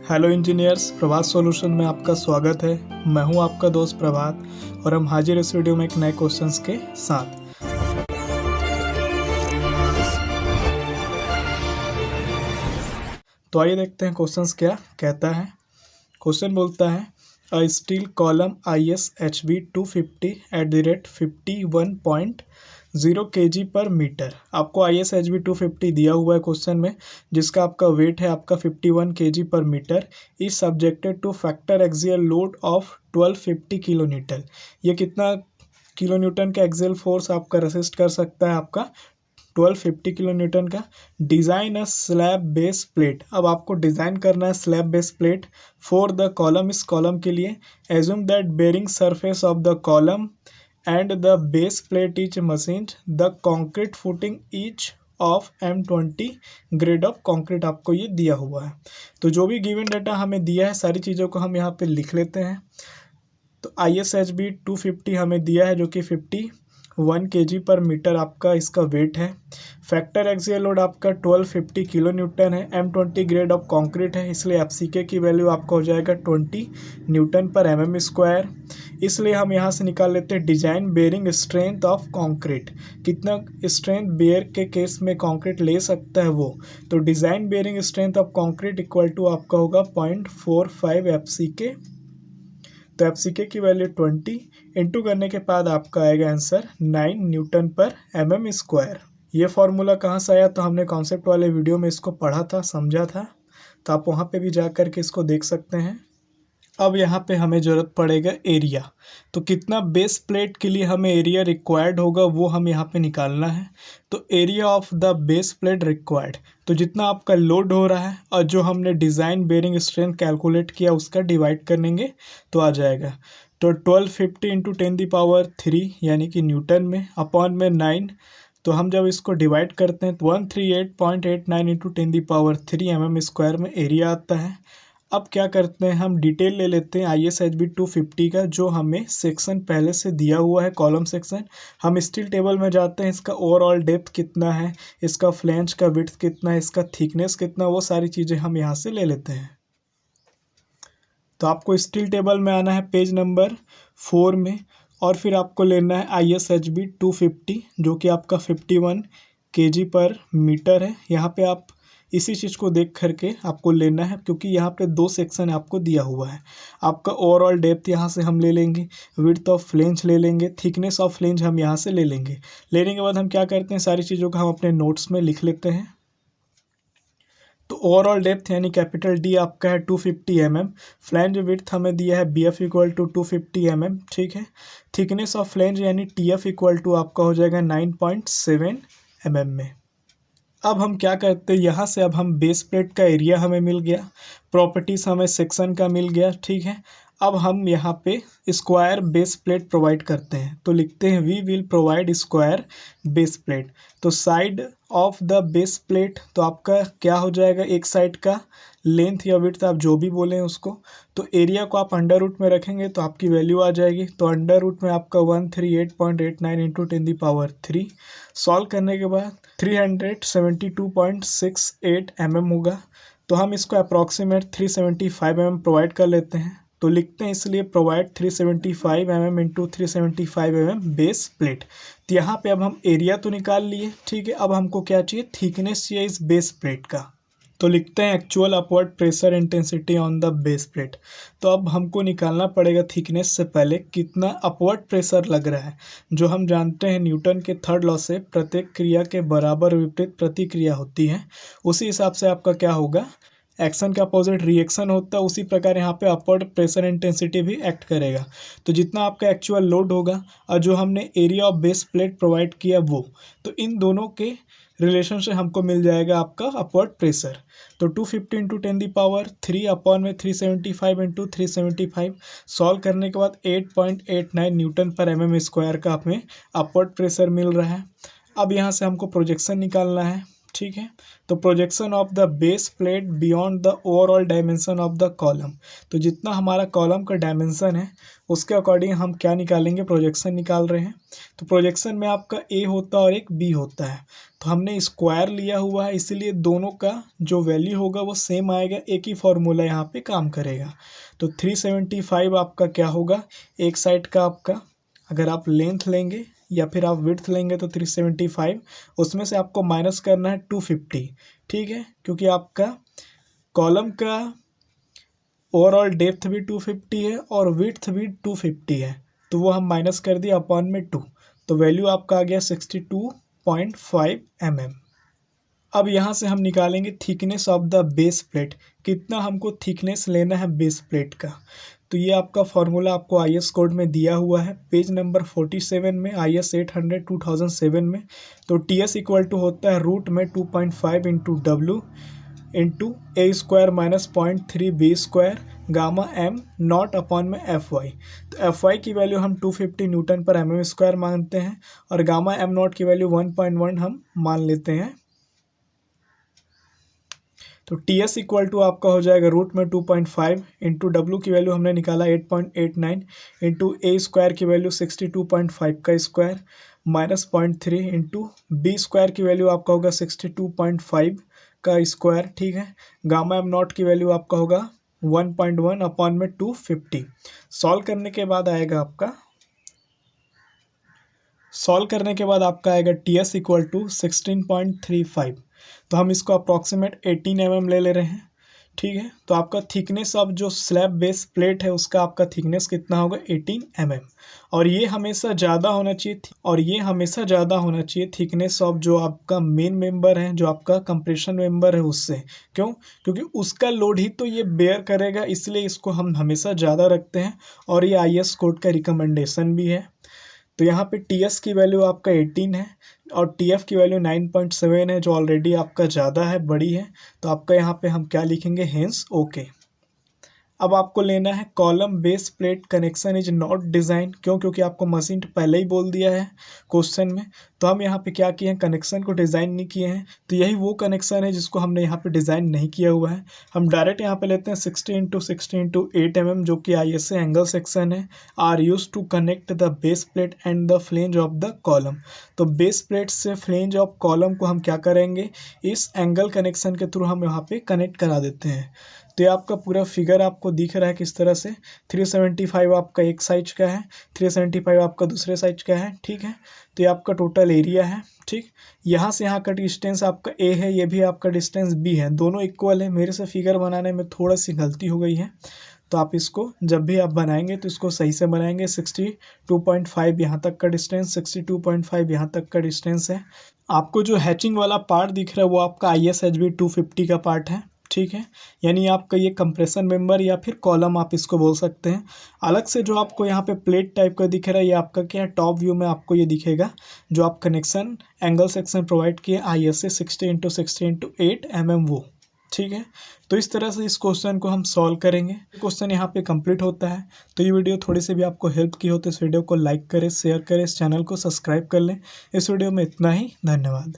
Hello engineers, प्रभात solution में आपका स्वागत है। मैं हूं आपका दोस्त प्रभात और हम हाजिर इस वीडियो में एक नए क्वेश्चंस के साथ। तो आइए देखते हैं क्वेश्चंस क्या कहता है। क्वेश्चन बोलता है अ स्टील कॉलम ISHB 250 @51.0 kg पर मीटर। आपको ISHB 250 दिया हुआ है क्वेश्चन में, जिसका आपका वेट है आपका 51 kg पर metre. Is subjected to factor axial load of 1250 kilo newton. ये कितना किलो न्यूटन का एक्सियल फोर्स आपका रेसिस्ट कर सकता है? आपका 1250 किलो न्यूटन का। Design a slab base plate. अब आपको डिज़ाइन करना है slab base plate for the column. इस कॉलम के लिए assume that bearing surface of the column and the base plate is machined the concrete footing each of M20 grade of concrete. आपको ये दिया हुआ है। तो जो भी गिवन डाटा हमें दिया है सारी चीज़ों को हम यहाँ पे लिख लेते हैं। तो ISHB 250 हमें दिया है, जो कि 51 kg पर मीटर आपका इसका वेट है। फैक्टर एक्सियल लोड आपका 1250 किलो न्यूटन है। M20 ग्रेड ऑफ कंक्रीट है, इसलिए FCK की वैल्यू आपका हो जाएगा 20 न्यूटन पर mm स्क्वायर। इसलिए हम यहाँ से निकाल लेते हैं design bearing strength of concrete. कितना स्ट्रेंथ बेयर के केस में कंक्रीट ले सकता है वो। तो design bearing strength of concrete equal to आपका होगा 0.45 FCK। तो FCK की वैल्यू 20 इंटू करने के बाद आपका आएगा आंसर 9 न्यूटन पर mm स्क्वायर। ये फॉर्मूला कहाँ से आया? तो हमने कॉन्सेप्ट वाले वीडियो में इसको पढ़ा था, समझा था, तो आप वहाँ पे भी जा कर के इसको देख सकते हैं। अब यहाँ पे हमें ज़रूरत पड़ेगा एरिया। तो कितना बेस प्लेट के लिए हमें एरिया रिक्वायर्ड होगा वो हम यहाँ पे निकालना है। तो area of the base plate required, तो जितना आपका लोड हो रहा है और जो हमने डिज़ाइन बेरिंग स्ट्रेंथ कैलकुलेट किया उसका डिवाइड करेंगे तो आ जाएगा। तो 1250 इंटू 10⁻³ यानी कि न्यूटन में अपॉन में 9। तो हम जब इसको डिवाइड करते हैं तो 138.89 इंटू 10⁻³ mm स्क्वायर में एरिया आता है। अब क्या करते हैं, हम डिटेल ले लेते हैं ISHB 250 का, जो हमें सेक्शन पहले से दिया हुआ है, कॉलम सेक्शन। हम स्टील टेबल में जाते हैं, इसका ओवरऑल डेप्थ कितना है, इसका फ्लेंज का विड्थ कितना है, इसका थिकनेस कितना, वो सारी चीज़ें हम यहाँ से ले लेते हैं। तो आपको स्टील टेबल में आना है पेज नंबर 4 में, और फिर आपको लेना है ISHB 250, जो कि आपका 51 kg पर मीटर है। यहाँ पे आप इसी चीज़ को देख करके आपको लेना है, क्योंकि यहाँ पे 2 सेक्शन आपको दिया हुआ है। आपका ओवरऑल डेप्थ यहाँ से हम ले लेंगे, विड्थ ऑफ फ्लेंज ले लेंगे, थिकनेस ऑफ फ्लेंज हम यहाँ से ले लेंगे। लेने के बाद हम क्या करते हैं, सारी चीज़ों को हम अपने नोट्स में लिख लेते हैं। तो ओवरऑल डेप्थ यानी कैपिटल D आपका है 250 mm। फ्लैंज विड्थ हमें दिया है BF इक्वल टू 250 mm, ठीक है। थिकनेस ऑफ फ्लैंज यानी TF इक्वल टू आपका हो जाएगा 9.7 mm में। अब हम क्या करते हैं, यहाँ से अब हम बेस प्लेट का एरिया हमें मिल गया, प्रॉपर्टीज हमें सेक्शन का मिल गया, ठीक है। अब हम यहाँ पे स्क्वायर बेस प्लेट प्रोवाइड करते हैं, तो लिखते हैं we will provide square base plate. तो side of the base plate, तो आपका क्या हो जाएगा, एक साइड का लेंथ या विड्थ आप जो भी बोलें उसको। तो एरिया को आप अंडर रूट में रखेंगे तो आपकी वैल्यू आ जाएगी। तो अंडर रूट में आपका 138.89 इंटू 10⁻³ सॉल्व करने के बाद 372.68 mm होगा। तो हम इसको अप्रॉक्सीमेट 375 mm प्रोवाइड कर लेते हैं। तो लिखते हैं इसलिए provide 375 mm into 375 mm base plate. तो यहाँ पे अब हम एरिया तो निकाल लिए, ठीक है। अब हमको क्या चाहिए, थिकनेस चाहिए इस बेस प्लेट का। तो लिखते हैं actual upward pressure intensity on the base plate. तो अब हमको निकालना पड़ेगा थिकनेस से पहले कितना अपवर्ड प्रेशर लग रहा है। जो हम जानते हैं न्यूटन के थर्ड लॉ से प्रत्येक क्रिया के बराबर विपरीत प्रतिक्रिया होती है। उसी हिसाब से आपका क्या होगा, एक्शन का अपोजिट रिएक्शन होता है, उसी प्रकार यहाँ पे अपवर्ड प्रेशर इंटेंसिटी भी एक्ट करेगा। तो जितना आपका एक्चुअल लोड होगा और जो हमने area of base plate provide किया वो, तो इन दोनों के रिलेशन से हमको मिल जाएगा आपका अपवर्ड प्रेशर। तो 250 इंटू 10⁻³ अपॉन में 375 इंटू 375 सॉल्व करने के बाद 8.89 न्यूटन पर mm स्क्वायर का हमें अपवर्ड प्रेशर मिल रहा है। अब यहाँ से हमको प्रोजेक्शन निकालना है। ठीक है। तो projection of the base plate beyond the overall dimension of the column, तो जितना हमारा कॉलम का डायमेंशन है उसके अकॉर्डिंग हम क्या निकालेंगे, प्रोजेक्शन निकाल रहे हैं। तो प्रोजेक्शन में आपका ए होता है और एक बी होता है, तो हमने स्क्वायर लिया हुआ है इसीलिए दोनों का जो वैल्यू होगा वो सेम आएगा, एक ही फॉर्मूला यहाँ पे काम करेगा। तो 375 आपका क्या होगा, एक साइड का आपका अगर आप लेंथ लेंगे या फिर आप विड्थ लेंगे तो 375, उसमें से आपको माइनस करना है 250, ठीक है, क्योंकि आपका कॉलम का ओवरऑल डेप्थ भी 250 है और विड्थ भी 250 है, तो वो हम माइनस कर दिए अपॉन में 2, तो वैल्यू आपका आ गया 62.5 mm। अब यहाँ से हम निकालेंगे thickness of the base plate, कितना हमको थिकनेस लेना है बेस प्लेट का। तो ये आपका फॉर्मूला आपको आईएस कोड में दिया हुआ है, पेज नंबर 47 में, IS 800 2007 में। तो TS इक्वल टू होता है रूट में 2.5 into W into A square minus 0.3 B square gamma M not upon में एफ वाई। तो एफ वाई की वैल्यू हम 250 न्यूटन पर mm स्क्वायर मानते हैं और गामा एम नॉट की वैल्यू 1.1 हम मान लेते हैं। तो TS इक्वल टू आपका हो जाएगा रूट में 2.5 इंटू डब्ल्यू की वैल्यू हमने निकाला 8.89 इंटू ए स्क्वायर की वैल्यू 62.5 का square minus 0.3 into B square की वैल्यू आपका होगा 62.5 का स्क्वायर, ठीक है। गामा एम नॉट की वैल्यू आपका होगा 1.1 अपॉन में 250। सॉल्व करने के बाद आएगा TS इक्वल टू 16.35। तो हम इसको अप्रॉक्सीमेट 18 mm ले रहे हैं, ठीक है। तो आपका थिकनेस ऑफ जो स्लैब बेस प्लेट है उसका आपका थिकनेस कितना होगा 18 mm, और ये हमेशा ज़्यादा होना चाहिए थिकनेस ऑफ जो आपका मेन मेंबर है, जो आपका कंप्रेशन मेंबर है उससे। क्यों? क्योंकि उसका लोड ही तो ये बेयर करेगा, इसलिए इसको हम हमेशा ज़्यादा रखते हैं और ये IS कोड का रिकमेंडेशन भी है। तो यहाँ पे TS की वैल्यू आपका 18 है और TF की वैल्यू 9.7 है, जो ऑलरेडी आपका ज़्यादा है, बड़ी है। तो आपका यहाँ पे हम क्या लिखेंगे, हेंस ओके। अब आपको लेना है column base plate connection is not design, क्यों? क्योंकि आपको मशीन पहले ही बोल दिया है क्वेश्चन में। तो हम यहाँ पे क्या किए हैं, कनेक्शन को डिज़ाइन नहीं किए हैं, तो यही वो कनेक्शन है जिसको हमने यहाँ पे डिज़ाइन नहीं किया हुआ है। हम डायरेक्ट यहाँ पे लेते हैं 60x60x8 mm, जो कि ISA एंगल सेक्शन है, are use to connect the base plate and the flange of the column. तो बेस प्लेट से फ्लेंज ऑफ कॉलम को हम क्या करेंगे, इस एंगल कनेक्शन के थ्रू हम यहाँ पे कनेक्ट करा देते हैं। तो ये आपका पूरा फिगर आपको दिख रहा है किस तरह से, 375 आपका एक साइड का है, 375 आपका दूसरे साइड का है, ठीक है। तो ये आपका टोटल एरिया है, ठीक। यहाँ से यहाँ का डिस्टेंस आपका A है, ये भी आपका डिस्टेंस B है, दोनों इक्वल है। मेरे से फिगर बनाने में थोड़ा सी गलती हो गई है, तो आप इसको जब भी आप बनाएंगे तो इसको सही से बनाएंगे। 62.5 यहाँ तक का डिस्टेंस, 62.5 यहाँ तक का डिस्टेंस है। आपको जो हैचिंग वाला पार्ट दिख रहा है वो आपका ISHB 250 का पार्ट है, ठीक है। यानी आपका ये कंप्रेशन मेंबर या फिर कॉलम आप इसको बोल सकते हैं। अलग से जो आपको यहाँ पे प्लेट टाइप का दिख रहा है ये आपका क्या है, टॉप व्यू में आपको ये दिखेगा जो आप कनेक्शन एंगल सेक्शन प्रोवाइड किए ISA 60x60x8 mm वो, ठीक है। तो इस तरह से इस क्वेश्चन को हम सॉल्व करेंगे। क्वेश्चन यहाँ पे कंप्लीट होता है। तो ये वीडियो थोड़ी सी भी आपको हेल्प की हो तो इस वीडियो को लाइक करें, शेयर करें, इस चैनल को सब्सक्राइब कर लें। इस वीडियो में इतना ही, धन्यवाद।